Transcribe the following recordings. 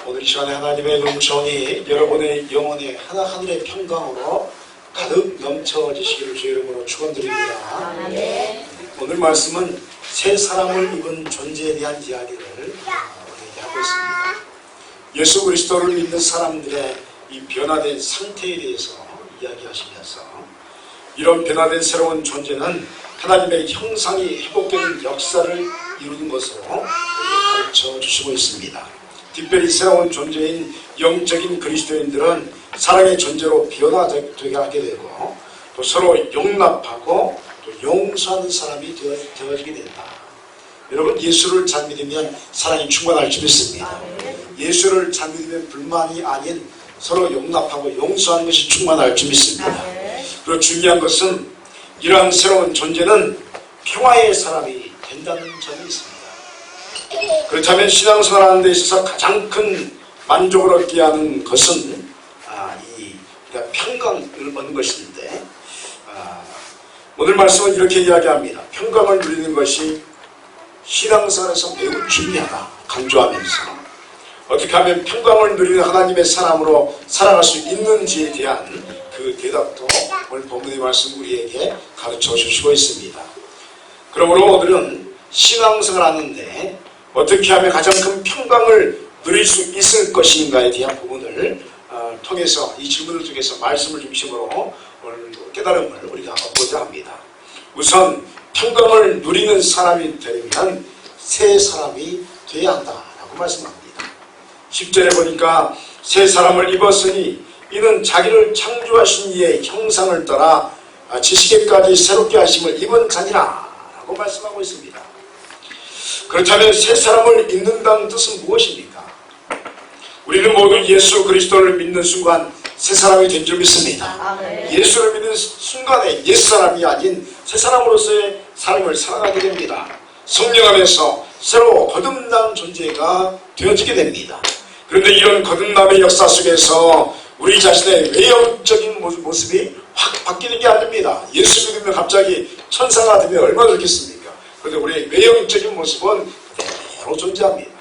오늘 이 시간에 하나님의 은총이 여러분의 영혼의 하늘의 평강으로 가득 넘쳐지시기를 주의 이름으로 축원드립니다. 오늘 말씀은 새 사람을 입은 존재에 대한 이야기를 하고 있습니다. 예수 그리스도를 믿는 사람들의 이 변화된 상태에 대해서 이야기하시면서 이런 변화된 새로운 존재는 하나님의 형상이 회복되는 역사를 이루는 것으로 가르쳐 주시고 있습니다. 특별히 새로운 존재인 영적인 그리스도인들은 사랑의 존재로 변화되게 하게 되고 또 서로 용납하고 또 용서하는 사람이 되어지게 된다. 여러분, 예수를 잘 믿으면 사랑이 충만할 줄 믿습니다. 예수를 잘 믿으면 불만이 아닌 서로 용납하고 용서하는 것이 충만할 줄 믿습니다. 그리고 중요한 것은 이러한 새로운 존재는 평화의 사람이 된다는 점이 있습니다. 그렇다면 신앙생활하는 데 있어서 가장 큰 만족을 얻게 하는 것은 평강을 얻는 것인데, 오늘 말씀은 이렇게 이야기합니다. 평강을 누리는 것이 신앙생활에서 매우 중요하다 강조하면서 어떻게 하면 평강을 누리는 하나님의 사람으로 살아갈 수 있는지에 대한 그 대답도 오늘 본문의 말씀 우리에게 가르쳐 주시고 있습니다. 그러므로 오늘은 신앙생활 하는데 어떻게 하면 가장 큰 평강을 누릴 수 있을 것인가에 대한 부분을 통해서 이 질문을 통해서 말씀을 중심으로 오늘 깨달음을 우리가 얻고자 합니다. 우선 평강을 누리는 사람이 되려면 새 사람이 되어야 한다라고 말씀합니다. 10절에 보니까 새 사람을 입었으니 이는 자기를 창조하신 이의 형상을 따라 지식에까지 새롭게 하심을 입은 자니라 라고 말씀하고 있습니다. 그렇다면 새 사람을 입는다는 뜻은 무엇입니까? 우리는 모두 예수 그리스도를 믿는 순간 새 사람이 된 줄 믿습니다. 예수를 믿는 순간에 옛사람이 아닌 새 사람으로서의 삶을 살아가게 됩니다. 성령 안에서 새로 거듭난 존재가 되어지게 됩니다. 그런데 이런 거듭남의 역사 속에서 우리 자신의 외형적인 모습이 확 바뀌는 게 아닙니다. 예수 믿으면 갑자기 천사가 되면 얼마나 좋겠습니까? 그런데 우리의 외형적인 모습은 그대로 존재합니다.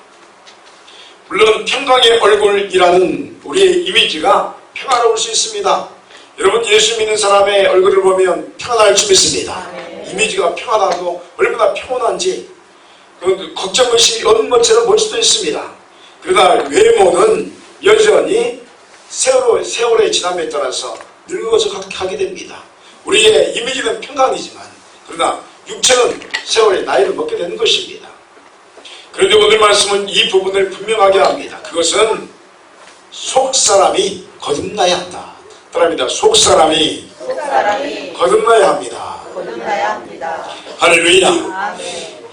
물론 평강의 얼굴이라는 우리의 이미지가 평화로울 수 있습니다. 여러분, 예수 믿는 사람의 얼굴을 보면 평안할 줄 믿습니다. 이미지가 평안하고 얼마나 평온한지 걱정의식이 없는 것처럼 볼 수도 있습니다. 그러나 외모는 여전히 세월의 지남에 따라서 늙어서 가게 됩니다. 우리의 이미지는 평강이지만 그러나 육체는 세월의 나이를 먹게 되는 것입니다. 그런데 오늘 말씀은 이 부분을 분명하게 합니다. 그것은 속사람이 거듭나야 한다. 따라합니다. 속사람이 거듭나야 합니다. 할렐루야.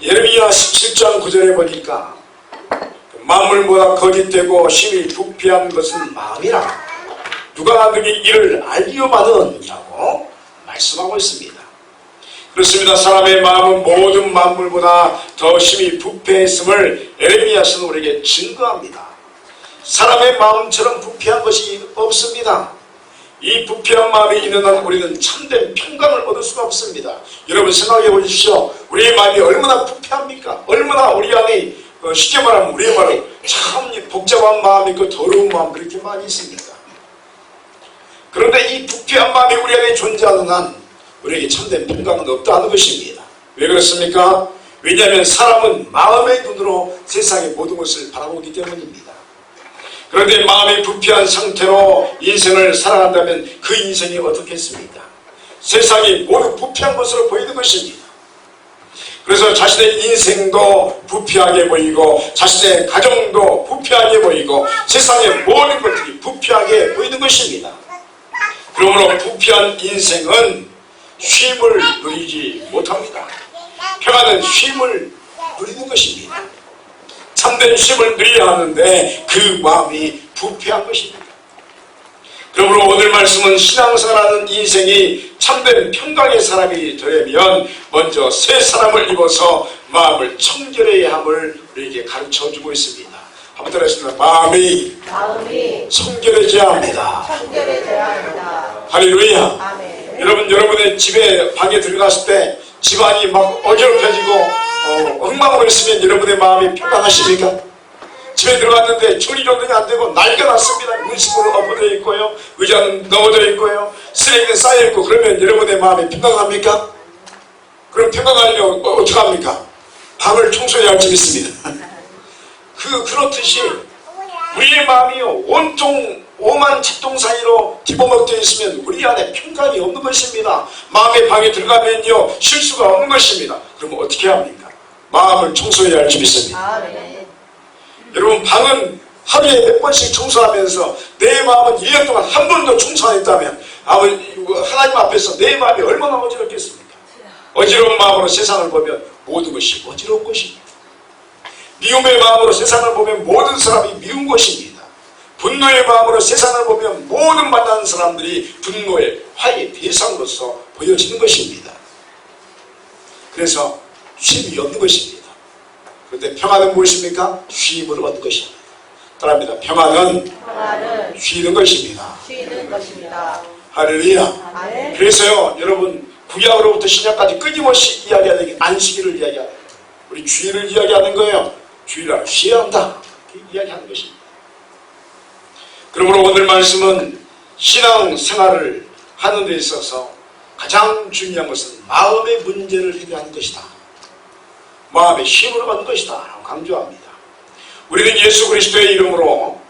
예레미야 17장 9절에 보니까 만물보다 거짓되고 심히 부패한 것은 마음이라 누가 능히 이를 알리오마느냐고 말씀하고 있습니다. 그렇습니다. 사람의 마음은 모든 만물보다 더 심히 부패했음을 예레미야서는 우리에게 증거합니다. 사람의 마음처럼 부패한 것이 없습니다. 이 부패한 마음이 있는 한 우리는 참된 평강을 얻을 수가 없습니다. 여러분 생각해 보십시오. 우리의 마음이 얼마나 부패합니까? 얼마나 우리 안에 쉽게 말하면 우리의 말은 참 복잡한 마음이 있고 더러운 마음 그렇게 많이 있습니까? 그런데 이 부패한 마음이 우리 안에 존재하는 한 우리에게 참된 평강은 없다는 것입니다. 왜 그렇습니까? 왜냐하면 사람은 마음의 눈으로 세상의 모든 것을 바라보기 때문입니다. 그런데 마음이 부패한 상태로 인생을 살아간다면 그 인생이 어떻겠습니까? 세상이 모두 부패한 것으로 보이는 것입니다. 그래서 자신의 인생도 부패하게 보이고 자신의 가정도 부패하게 보이고 세상의 모든 것들이 부패하게 보이는 것입니다. 그러므로 부패한 인생은 쉼을 누리지 못합니다. 평안은 쉼을 누리는 것입니다. 참된 쉼을 누려야 하는데 그 마음이 부패한 것입니다. 그러므로 오늘 말씀은 신앙생활하는 인생이 참된 평강의 사람이 되려면 먼저 새 사람을 입어서 마음을 청결해야 함을 우리에게 가르쳐주고 있습니다. 한번 따라하겠습니다. 마음이 청결해져야 합니다. 할렐루야. 아멘. 여러분, 여러분의 집에 방에 들어갔을 때 집안이 막 어지럽혀지고 엉망으로 있으면 여러분의 마음이 평안하십니까? 집에 들어갔는데 정리정돈이 안 되고 난리가 났습니다. 문식으로 엎어져 있고요, 의자는 넘어져 있고요, 쓰레기는 쌓여 있고. 그러면 여러분의 마음이 평강합니까? 그럼 평강하려면 어떻게 합니까? 방을 청소해야 할 줄 믿습니다. 그렇듯이 우리의 마음이요, 온통 오만 작동 사이로 뒤범벅되어 있으면 우리 안에 평강이 없는 것입니다. 마음의 방에 들어가면요, 실수가 없는 것입니다. 그러면 어떻게 합니까? 마음을 청소해야 할 줄 믿습니다. 여러분, 방은 하루에 몇 번씩 청소하면서 내 마음은 1년 동안 한 번도 청소 안 했다면 하나님 앞에서 내 마음이 얼마나 어지럽겠습니까? 어지러운 마음으로 세상을 보면 모든 것이 어지러운 것입니다. 미움의 마음으로 세상을 보면 모든 사람이 미운 것입니다. 분노의 마음으로 세상을 보면 모든 만나는 사람들이 분노의 화의 대상으로서 보여지는 것입니다. 그래서 쉼이 없는 것입니다. 그런데 평안은 무엇입니까? 쉼을 얻는 것입니다. 따라합니다. 평안은 쉬는 것입니다. 할렐루야. 그래서요, 여러분, 구약으로부터 신약까지 끊임없이 이야기하는 게 안식일을 이야기하는 거예요. 우리 주일을 이야기하는 거예요. 주일날 쉬어야 한다, 이렇게 이야기하는 것입니다. 그러므로 오늘 말씀은 신앙생활을 하는 데 있어서 가장 중요한 것은 마음의 문제를 해결하는 것이다, 마음의 힘을 얻는 것이다 라고 강조합니다. 우리는 예수 그리스도의 이름으로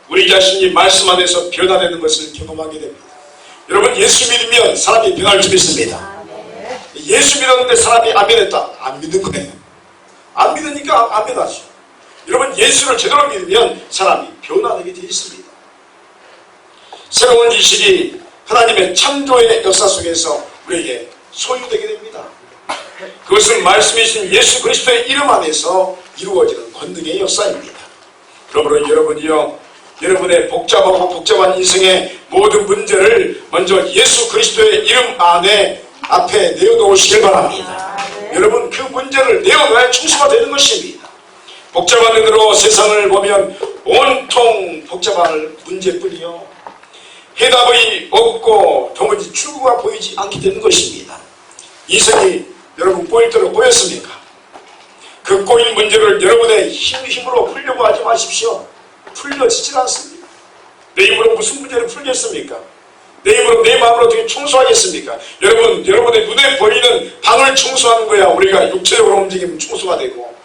우리 자신이 말씀 안에서 변화되는 것을 경험하게 됩니다. 여러분, 예수 믿으면 사람이 변할 줄 믿습니다. 예수 믿었는데 사람이 안 변했다, 안 믿는 거예요. 안 믿으니까 안 변하죠. 여러분, 예수를 제대로 믿으면 사람이 변화되게 되어 있습니다. 새로운 지식이 하나님의 창조의 역사 속에서 우리에게 소유되게 됩니다. 그것은 말씀이신 예수 그리스도의 이름 안에서 이루어지는 권능의 역사입니다. 그러므로 여러분이요, 여러분의 복잡하고 복잡한 인생의 모든 문제를 먼저 예수 그리스도의 이름 안에 앞에 내어놓으시길 바랍니다. 여러분, 그 문제를 내어놔야 충수가 되는 것입니다. 복잡한 눈으로 세상을 보면 온통 복잡한 문제뿐이요, 해답이 없고 도무지 출구가 보이지 않게 되는 것입니다. 인생이 여러분 꼬일 대로 꼬였습니까? 그 꼬인 문제를 여러분의 힘으로 풀려고 하지 마십시오. 풀려지질 않습니다. 내 힘으로 무슨 문제를 풀겠습니까? 내 힘으로, 내 마음으로 어떻게 청소하겠습니까? 여러분, 여러분의 눈에 보이는 방을 청소하는 거야 우리가 육체적으로 움직이면 청소가 되고,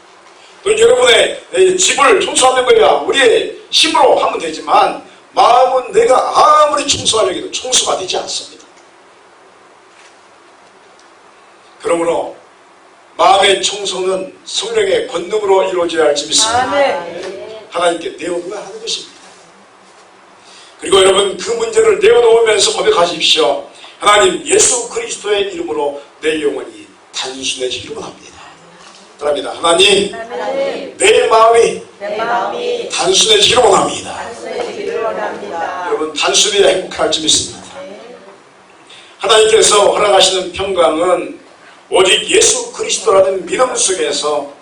또 여러분의 집을 청소하는 거야 우리의 힘으로 하면 되지만, 마음은 내가 아무리 청소하려고 해도 청소가 되지 않습니다. 그러므로 마음의 청소는 성령의 권능으로 이루어져야 할 줄 믿습니다. 하나님께 내어놓아야 하는 것입니다. 그리고 여러분, 그 문제를 내어놓으면서 고백하십시오. 하나님, 예수 그리스도의 이름으로 내 영혼이 단순해지기를 원합니다. 따라합니다. 하나님, 내 마음이 단순해지기를 원합니다. 여러분, 단순해야 행복할 줄 믿습니다. 하나님께서 허락하시는 평강은 오직 예수 그리스도라는 믿음 속에서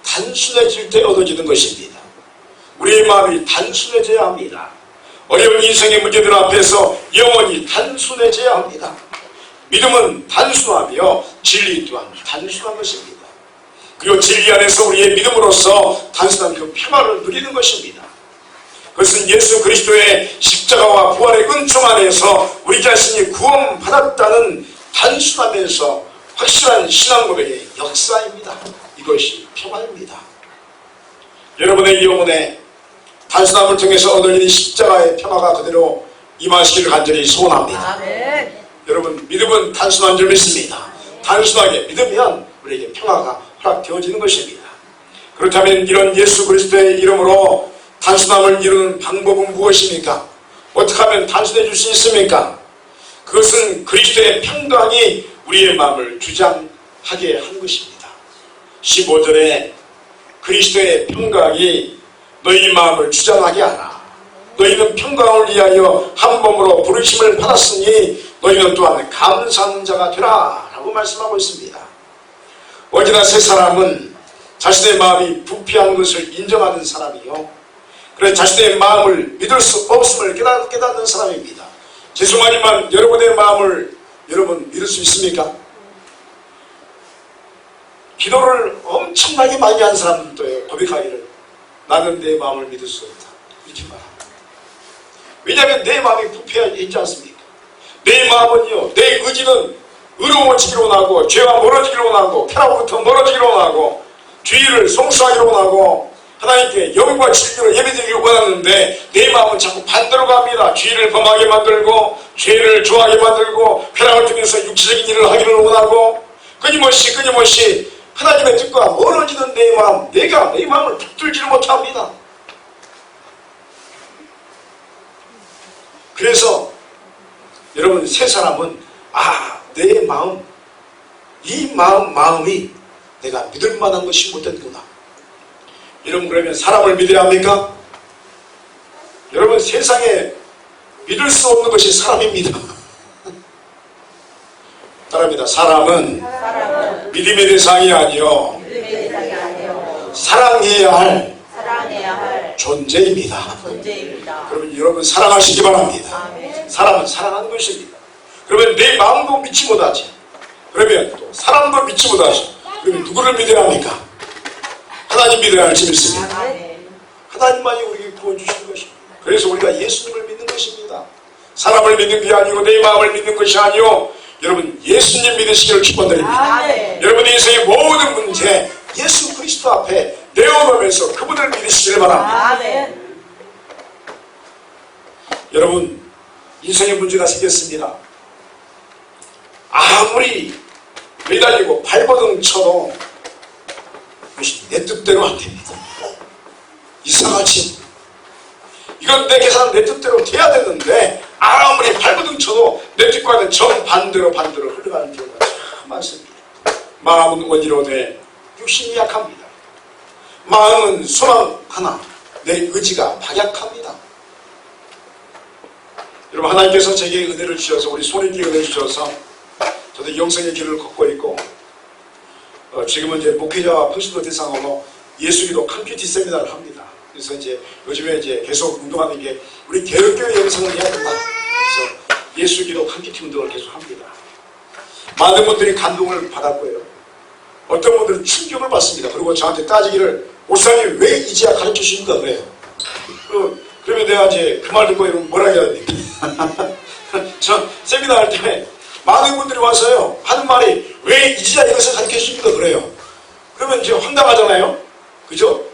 단순해질 때 얻어지는 것입니다. 우리의 마음이 단순해져야 합니다. 어려운 인생의 문제들 앞에서 영원히 단순해져야 합니다. 믿음은 단순하며 진리 또한 단순한 것입니다. 그리고 진리 안에서 우리의 믿음으로써 단순한 그 평화를 누리는 것입니다. 그것은 예수 그리스도의 십자가와 부활의 은총 안에서 우리 자신이 구원받았다는 단순하면서 확실한 신앙 고백의 역사입니다. 이것이 평화입니다. 여러분의 영혼에 단순함을 통해서 얻어지는 십자가의 평화가 그대로 임하시기를 간절히 소원합니다. 여러분, 믿음은 단순한 줄 믿습니다. 단순하게 믿으면 우리에게 평화가 허락되어지는 것입니다. 그렇다면 이런 예수 그리스도의 이름으로 단순함을 이루는 방법은 무엇입니까? 어떻게 하면 단순해질 수 있습니까? 그것은 그리스도의 평강이 우리의 마음을 주장하게 하는 것입니다. 15절에 그리스도의 평강이 너희 마음을 주장하게 하라. 너희는 평강을 위하여 한 몸으로 부르심을 받았으니 너희는 또한 감사하는 자가 되라 라고 말씀하고 있습니다. 어디나 새 사람은 자신의 마음이 부패한 것을 인정하는 사람이요, 그래 자신의 마음을 믿을 수 없음을 깨닫는 사람입니다. 죄송하지만 여러분의 마음을 여러분 믿을 수 있습니까? 기도를 엄청나게 많이 한 사람들도 고백하기를 나는 내 마음을 믿을 수 없다. 이렇게 말합니다. 왜냐하면 내 마음이 부패하지 않습니까? 내 마음은요, 내 의지는 의로워지기로 원하고, 죄와 멀어지기로 원하고, 쾌락으로부터 멀어지기로 원하고, 주의를 성수하기로 원하고, 하나님께 영과 진리로 예배드리기를 원하는데 내 마음은 자꾸 반대로 갑니다. 주의를 범하게 만들고, 죄를 좋아하게 만들고, 쾌락을 통해서 육체적인 일을 하기를 원하고, 끊임없이 하나님의 뜻과 멀어지는 내 마음, 내가 내 마음을 붙들지를 못합니다. 그래서 여러분, 세 사람은 내 마음, 이 마음이 내가 믿을 만한 것이 못됐구나. 여러분, 그러면 사람을 믿어야 합니까? 여러분, 세상에 믿을 수 없는 것이 사람입니다. 따라합니다. 사람은 믿음의 대상이 아니요, 사랑해야 할 존재입니다. 그러면 여러분, 사랑하시기 바랍니다. 사람은 사랑하는 것입니다. 그러면 내 마음도 믿지 못하지. 그러면 또 사람도 믿지 못하지. 그러면 누구를 믿어야 합니까? 하나님 믿어야 할지 믿습니다. 하나님만이 우리에게 구원주시는 것입니다. 그래서 우리가 예수님을 믿는 것입니다. 사람을 믿는 게 아니고 내 마음을 믿는 것이 아니요, 여러분 예수님 믿으시기를 축원드립니다. 여러분의 인생의 모든 문제 예수 그리스도 앞에 내어놓으면서 그분을 믿으시기를 바랍니다. 여러분, 인생의 문제가 생겼습니다. 아무리 매달리고 발버둥 쳐도 그것이 내 뜻대로 안 됩니다. 이상하지? 이건 내 계산은 내 뜻대로 돼야 되는데 아무리 발버둥 쳐도 내 뜻과는 정반대로 흘러가는 경우가 참 많습니다. 마음은 원이로되 육신이 약합니다. 마음은 소망하나 내 의지가 박약합니다. 여러분, 하나님께서 제게 은혜를 주셔서, 우리 손에게 은혜를 주셔서 저도 영성의 길을 걷고 있고, 지금은 이제 목회자와 평신도 대상으로 예수기도 컴퓨티 세미나를 합니다. 그래서 이제 요즘에 이제 계속 운동하는 게 우리 개혁교회 영성을 해야 된다. 그래서 예수기도 컴퓨티 운동을 계속 합니다. 많은 분들이 감동을 받았고요. 어떤 분들은 충격을 받습니다. 그리고 저한테 따지기를, 목사님 왜 이제야 가르쳐 주십니까? 그래요. 그러면 내가 이제 그 말 듣고 이러면 뭐라 해야 됩니까? 저 세미나 할 때 많은 분들이 와서요, 하는 말이 왜 이제야 이것을 가르쳐 주십니까? 그래요. 그러면 이제 황당하잖아요. 그죠?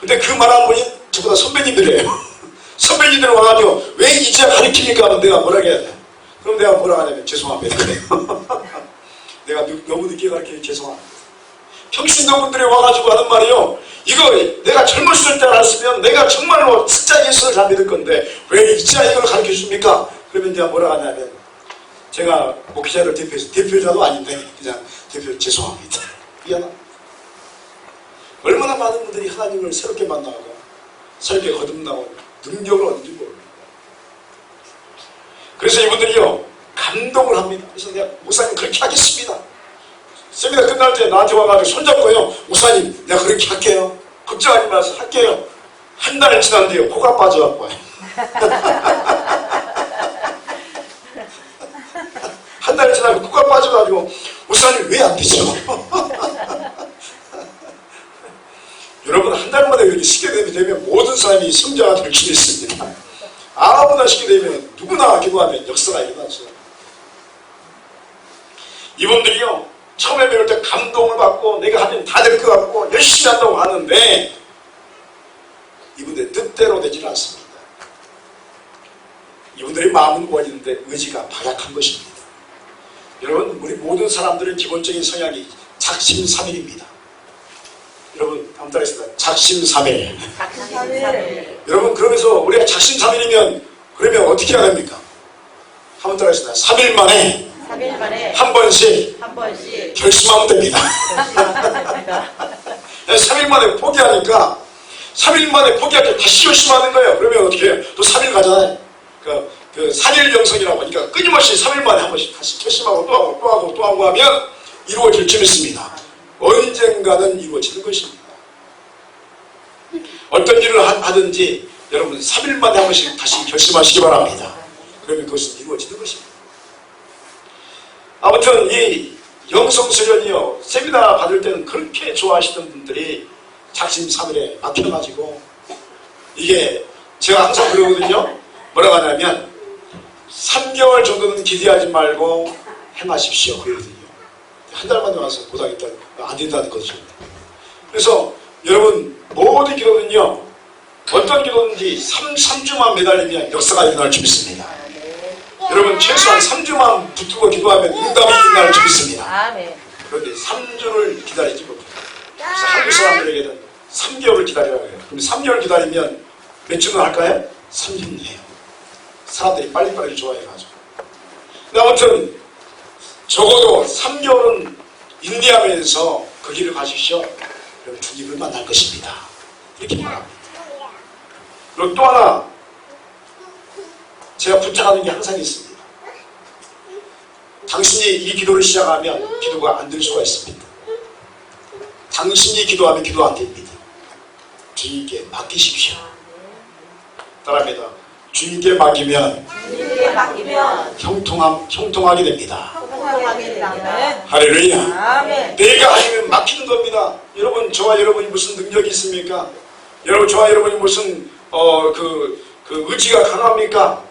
근데 그 말한 분이 저보다 선배님들이에요. 선배님들 와가지고 왜 이제야 가르칩니까? 하면 내가 뭐라 해야 돼? 그럼 내가 뭐라 하냐면 죄송합니다. 그래요. 내가 너무 늦게 가르쳐서 죄송합니다. 평신도분들이 와가지고 하는 말이요, 이거 내가 젊었을 때 알았으면 내가 정말로 진짜 예수를 잘 믿을 건데 왜 이제야 이걸 가르쳐 줍니까? 그러면 내가 뭐라 하냐면, 제가 목회자를 대표해서, 대표자도 아닌데 그냥 대표 죄송합니다. 미안합니다. 얼마나 많은 분들이 하나님을 새롭게 만나고 새롭게 거듭나고 능력을 얻는지 모릅니다. 그래서 이분들이요, 감동을 합니다. 그래서 내가 목사님 그렇게 하겠습니다. 세미나 끝날 때 나한테 와가지고 손잡고요, 목사님 내가 그렇게 할게요. 걱정하지 마세요. 할게요. 한 달 지났는데요, 코가 빠져갖고 한 달 지나고 코가 빠져가지고 목사님 왜 안 되죠? 여러분, 한 달마다 이렇게 쉽게 되면 모든 사람이 성자가 될 수 있습니다. 아무나 쉽게 되면 누구나 기도하면 역사가 일어나죠. 이분들이요, 처음에 배울 때 감동을 받고 내가 하면 다 될 것 같고 열심히 한다고 하는데 이분들의 뜻대로 되지는 않습니다. 이분들의 마음은 원인데 의지가 박약한 것입니다. 여러분, 우리 모든 사람들의 기본적인 성향이 작심삼일입니다. 여러분, 다음 달에 있습니다. 작심삼일. 여러분, 그러면서 우리가 작심삼일이면 그러면 어떻게 해야 됩니까? 한번 따라 있습니다. 3일 만에 한 번씩 결심하면 됩니다. 3일 만에 포기하니까 3일 만에 포기할 때 다시 결심하는 거예요. 그러면 어떻게 해요? 또 3일 가잖아요. 그 3일 영성이라고 하니까 끊임없이 3일 만에 한 번씩 다시 결심하고 또 하고 또 하고 또 하고 하면 이루어질 줄 믿습니다. 언젠가는 이루어지는 것입니다. 어떤 일을 하든지 여러분 3일 만에 한 번씩 다시 결심하시기 바랍니다. 그러면 그것은 이루어지는 것입니다. 아무튼 이 영성수련이요, 세미나 받을 때는 그렇게 좋아하시던 분들이 작심삼일에 막혀가지고 이게 제가 항상 그러거든요. 뭐라고 하냐면 3개월 정도는 기대하지 말고 행하십시오 그러거든요. 한 달 만에 와서 못하겠다 안 된다는 거죠. 그래서 여러분 모든 기도는요 어떤 기도든지 3주만 매달리면 역사가 일어날 줄 믿습니다. 여러분 최소한 3주만 붙들고 기도하면 응답이 일어날 줄 믿습니다. 그런데 3주를 기다리지 못해요. 그래서 한국 사람들에게는 3개월을 기다려야 해요. 그럼 3개월 기다리면 몇 주는 할까요? 3년 해요. 사람들이 빨리빨리 좋아해가지고. 근데 아무튼 적어도 3개월은 인내하면서 그 길을 가십시오. 그럼 주님을 만날 것입니다. 이렇게 말합니다. 그리고 또 하나 제가 부탁하는 게 항상 있습니다. 당신이 이 기도를 시작하면 기도가 안 될 수가 있습니다. 당신이 기도하면 기도 안 됩니다. 주님께 맡기십시오. 따라합니다. 주님께 맡기면 형통하게 됩니다. 할렐루야. 내가 아니면 막히는 겁니다. 여러분 저와 여러분이 무슨 능력이 있습니까? 여러분 저와 여러분이 무슨 그 의지가 강합니까?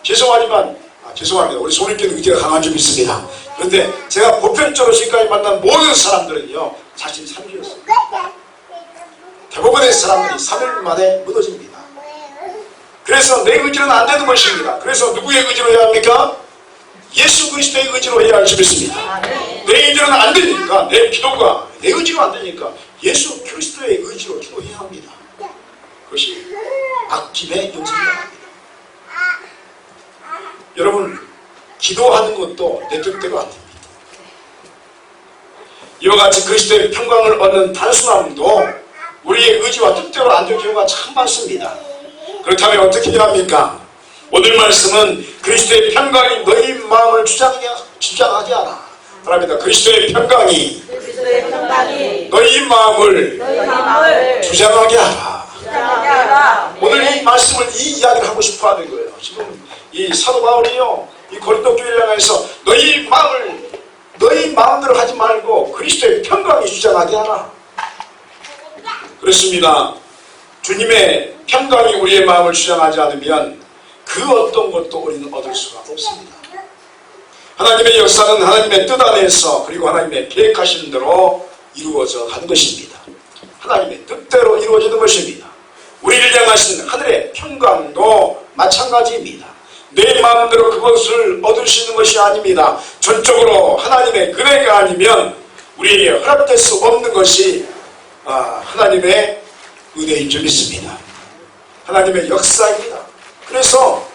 죄송합니다. 우리 소님께는 의지가 강한 줄 믿습니다. 그런데 제가 보편적으로 지금까지 만난 모든 사람들은요 자신 3주였습니다. 대부분의 사람들이 3일 만에 무너집니다. 그래서 내 의지는 안 되는 것입니다. 그래서 누구의 의지로 해야 합니까? 예수 그리스도의 의지로 해야 할 줄 믿습니다. 내 의지는 안 되니까 내 기도가 내 의지로 안 되니까 예수 그리스도의 의지로 기도해야 합니다. 그것이 맡김의 영성이랍니다. 여러분 기도하는 것도 내 뜻대로 안 됩니다. 이와 같이 그리스도의 평강을 얻는 단순함도 우리의 의지와 뜻대로 안 될 경우가 참 많습니다. 그렇다면 어떻게 해야 합니까? 오늘 말씀은 그리스도의 평강이 너희 마음을 주장하게 하라. 바랍니다. 그리스도의 평강이 너희 마음을 주장하게 하라. 오늘 이 말씀을 이 이야기를 하고 싶어 하는 거예요. 지금 이 사도 바울이요 이 고린도 교회를 향해서 너희 마음대로 하지 말고 그리스도의 평강이 주장하게 하라. 그렇습니다. 주님의 평강이 우리의 마음을 주장하지 않으면 그 어떤 것도 우리는 얻을 수가 없습니다. 하나님의 역사는 하나님의 뜻 안에서 그리고 하나님의 계획하신 대로 이루어져 가는 것입니다. 하나님의 뜻대로 이루어지는 것입니다. 우리를 향하신 하늘의 평강도 마찬가지입니다. 내 마음대로 그것을 얻을 수 있는 것이 아닙니다. 전적으로 하나님의 은혜가 아니면 우리에게 허락될 수 없는 것이 하나님의 은혜인 줄 믿습니다. 하나님의 역사입니다. 그래서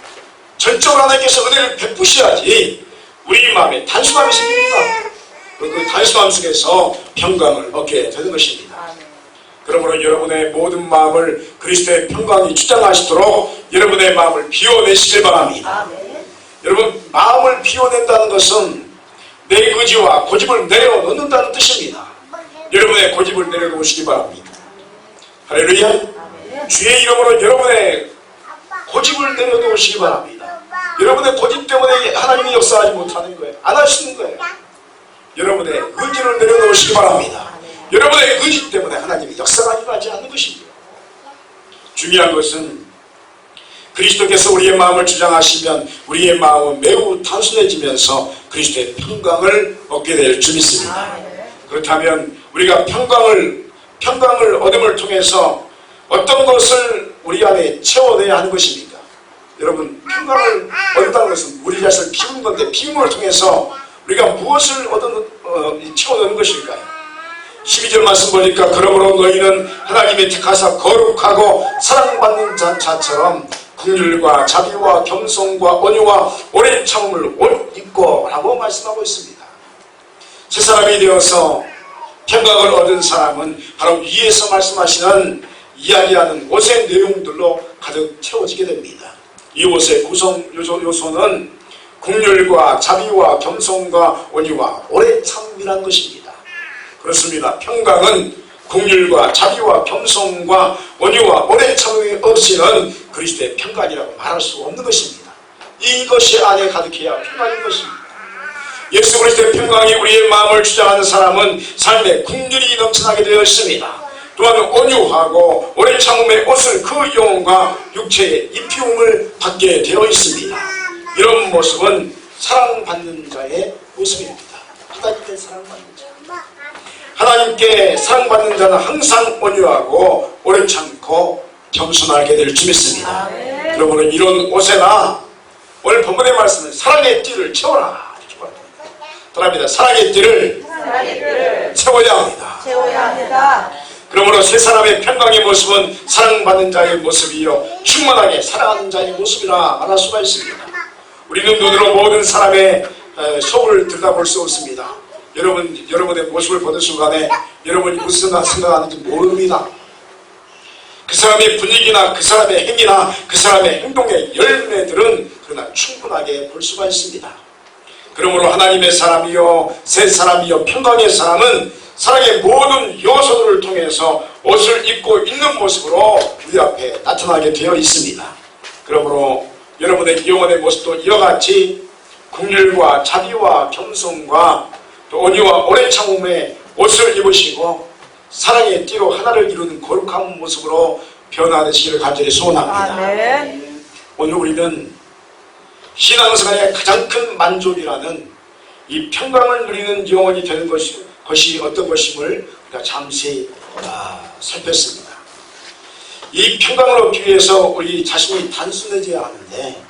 전적으로 하나님께서 은혜를 베푸셔야지 우리 마음에 단순함이 생깁니다. 그 단순함 속에서 평강을 얻게 되는 것입니다. 그러므로 여러분의 모든 마음을 그리스도의 평강이 주장하시도록 여러분의 마음을 비워내시길 바랍니다. 여러분 마음을 비워낸다는 것은 내 의지와 고집을 내려놓는다는 뜻입니다. 여러분의 고집을 내려놓으시기 바랍니다. 할렐루야. 주의 이름으로 여러분의 고집을 내려놓으시기 바랍니다. 여러분의 고집 때문에 하나님이 역사하지 못하는 거예요. 안 하시는 거예요. 여러분의 의지를 내려놓으시기 바랍니다. 여러분의 의지 때문에 하나님이 역사가 일어나지 않는 것입니다. 중요한 것은 그리스도께서 우리의 마음을 주장하시면 우리의 마음은 매우 단순해지면서 그리스도의 평강을 얻게 될 줄 믿습니다. 그렇다면 우리가 평강을 얻음을 통해서 어떤 것을 우리 안에 채워내야 하는 것입니까? 여러분 평강을 얻는다는 것은 우리 자신을 비우는 건데 비움을 통해서 우리가 무엇을 채워넣는 것일까요? 12절 말씀 보니까 그러므로 너희는 하나님의 택하사 거룩하고 사랑받는 자처럼 긍휼과 자비와 겸손과 온유와 오랜 참음을 옷 입고 라고 말씀하고 있습니다. 새 사람이 되어서 평강을 얻은 사람은 바로 위에서 말씀하시는 이야기하는 옷의 내용들로 가득 채워지게 됩니다. 이 옷의 구성 요소는 긍휼과 자비와 겸손과 온유와 오랜 참음이라는 것입니다. 그렇습니다. 평강은 긍휼과 자비와 겸손과 온유와 오랜 참음이 없이는 그리스도의 평강이라고 말할 수 없는 것입니다. 이것이 안에 가득해야 평강인 것입니다. 예수 그리스도의 평강이 우리의 마음을 주장하는 사람은 삶에 긍휼이 넘쳐나게 되어 있습니다. 또한 온유하고 오래 참음의 옷을 그 영혼과 육체의 입히움을 받게 되어 있습니다. 이런 모습은 사랑받는 자의 모습입니다. 하나님께 사랑받는 자. 하나님께 사랑받는 자는 항상 온유하고 오래 참고 겸손하게 될 줄 믿습니다. 여러분은 이런 옷에나 오늘 본문의 말씀은 사랑의 띠를 채워라 이렇게 말합니다. 따라합니다. 사랑의 띠를 채워야 합니다. 그러므로 세 사람의 평강의 모습은 사랑받는 자의 모습이요 충만하게 사랑하는 자의 모습이라 말할 수가 있습니다. 우리는 눈으로 모든 사람의 속을 들여다볼 수 없습니다. 여러분의 모습을 보는 순간에 여러분이 무슨 생각하는지 모릅니다. 그 사람의 분위기나 그 사람의 행위나 그 사람의 행동의 열매들은 그러나 충분하게 볼 수가 있습니다. 그러므로 하나님의 사람이요 새 사람이요 평강의 사람은 사랑의 모든 요소들을 통해서 옷을 입고 있는 모습으로 우리 앞에 나타나게 되어 있습니다. 그러므로 여러분의 영혼의 모습도 이와 같이 긍휼과 자비와 겸손과 또 온유와 오래 참음의 옷을 입으시고 사랑의 띠로 하나를 이루는 거룩한 모습으로 변화되시기를 간절히 소원합니다. 오늘 우리는 신앙생활의 가장 큰 만족이라는 이 평강을 누리는 영혼이 되는 것이 어떤 것임을 우리가 잠시 살폈습니다. 이 평강을 얻기 위해서 우리 자신이 단순해져야 하는데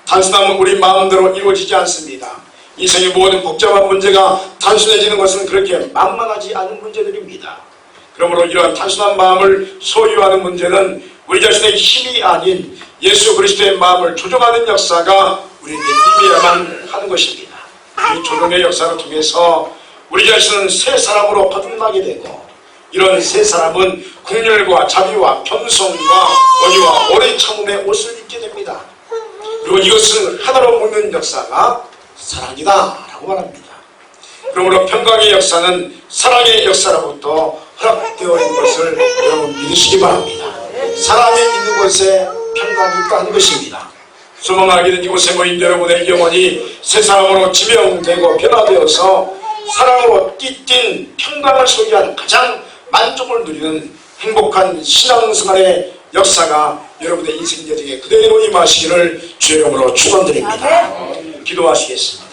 단순하면 우리 마음대로 이루어지지 않습니다. 인생의 모든 복잡한 문제가 단순해지는 것은 그렇게 만만하지 않은 문제들입니다. 그러므로 이러한 단순한 마음을 소유하는 문제는 우리 자신의 힘이 아닌 예수 그리스도의 마음을 조종하는 역사가 우리에게 임해야만 하는 것입니다. 이 조종의 역사를 통해서 우리 자신은 새 사람으로 거듭나게 되고 이런 새 사람은 긍휼과 자비와 겸손과 온유와 오래 참음의 옷을 입게 됩니다. 그리고 이것을 하나로 묶는 역사가 사랑이다 라고 말합니다. 그러므로 평강의 역사는 사랑의 역사로부터 허락되어 있는 것을 여러분 믿으시기 바랍니다. 사랑에 있는 곳에 평강이 있다는 것입니다. 소망하게 된 이곳에 모인 여러분의 영혼이 새 사람으로 지명되고 변화되어서 사랑으로 띠띤 평강을 소유한 가장 만족을 누리는 행복한 신앙생활의 역사가 여러분의 인생 여정에 그대로 임하시기를 주의 이름으로 축원드립니다. 기도하시겠습니다.